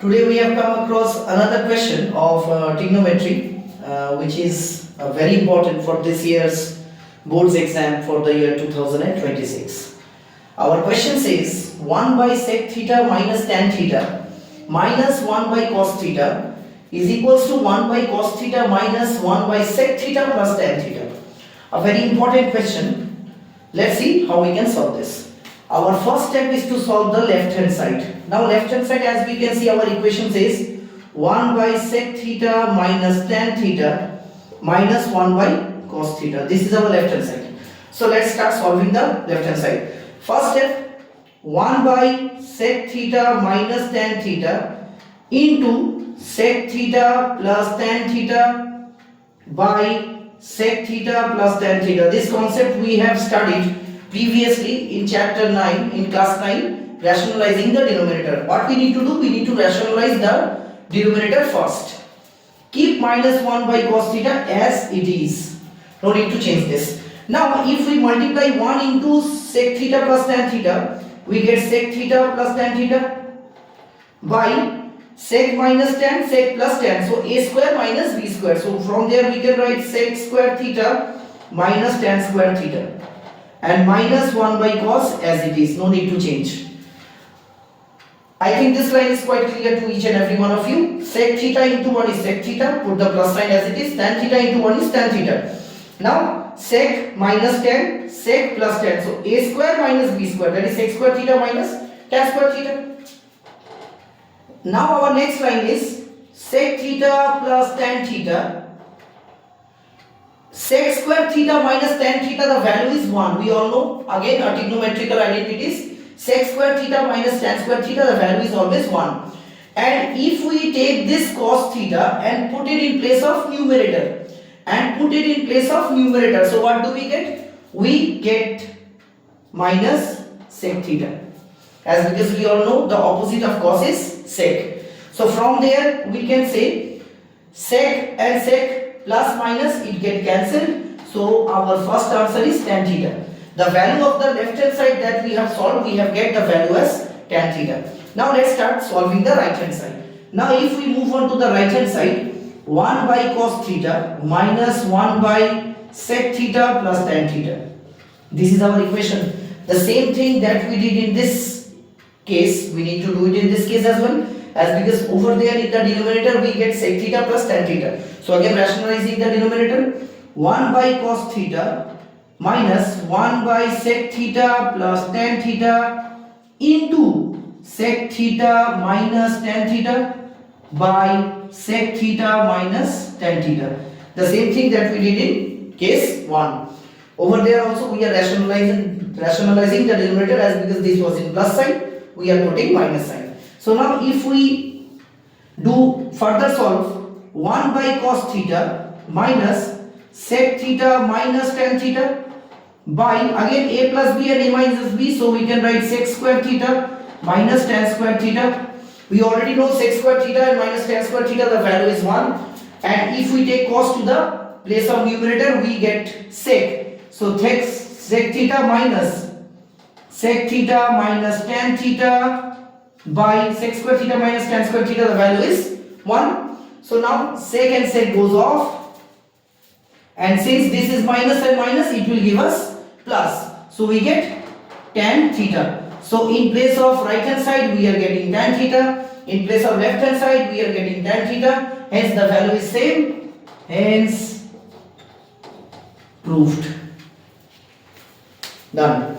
Today we have come across another question of trigonometry, which is very important for this year's boards exam for the year 2026. Our question says 1 by sec theta minus tan theta minus 1 by cos theta is equals to 1 by cos theta minus 1 by sec theta plus tan theta. A very important question. Let's see how we can solve this. Our first step is to solve the left hand side. Now left hand side, as we can see, our equation says 1 by sec theta minus tan theta minus 1 by cos theta. This is our left hand side. So let's start solving the left hand side. First step, 1 by sec theta minus tan theta into sec theta plus tan theta by sec theta plus tan theta. This concept we have studied previously in chapter 9, in class 9, rationalizing the denominator. What we need to do? We need to rationalize the denominator first. Keep minus 1 by cos theta as it is. No need to change this. Now if we multiply 1 into sec theta plus tan theta, we get sec theta plus tan theta by sec minus tan, sec plus tan. So a square minus b square. So from there we can write sec square theta minus tan square theta. And minus 1 by cos as it is, no need to change. I think this line is quite clear to each and every one of you. Sec theta into 1 is sec theta, put the plus sign as it is. Tan theta into 1 is tan theta. Now sec minus tan, sec plus tan. So a square minus b square, that is sec square theta minus tan square theta. Now our next line is sec theta plus tan theta. Sec square theta minus tan theta, the value is 1. We all know, again, our trigonometrical identities. Sec square theta minus tan square theta, the value is always 1. And if we take this cos theta and put it in place of numerator, so what do we get? We get minus sec theta. As because we all know the opposite of cos is sec. So from there we can say sec and sec plus minus, it get cancelled. So our first answer is tan theta. The value of the left hand side that we have solved, we have get the value as tan theta. Now let's start solving the right hand side. Now if we move on to the right hand side, 1 by cos theta minus 1 by sec theta plus tan theta. This is our equation. The same thing that we did in this case, we need to do it in this case as well. As because over there in the denominator we get sec theta plus tan theta. So again rationalizing the denominator, 1 by cos theta minus 1 by sec theta plus tan theta into sec theta minus tan theta by sec theta minus tan theta. The same thing that we did in case 1. Over there also we are rationalizing the denominator, as because this was in plus sign, we are putting minus sign. So now if we do further solve, 1 by cos theta minus sec theta minus tan theta by, again, a plus b and a minus b, so we can write sec square theta minus tan square theta. We already know sec square theta and minus tan square theta, the value is 1. And if we take cos to the place of numerator, we get sec. So sec theta minus tan theta by sec square theta minus tan square theta, the value is 1. So now sec and sec goes off, and since this is minus and minus, it will give us plus. So we get tan theta. So in place of right hand side we are getting tan theta, in place of left hand side we are getting tan theta, hence the value is same, hence proved. Done.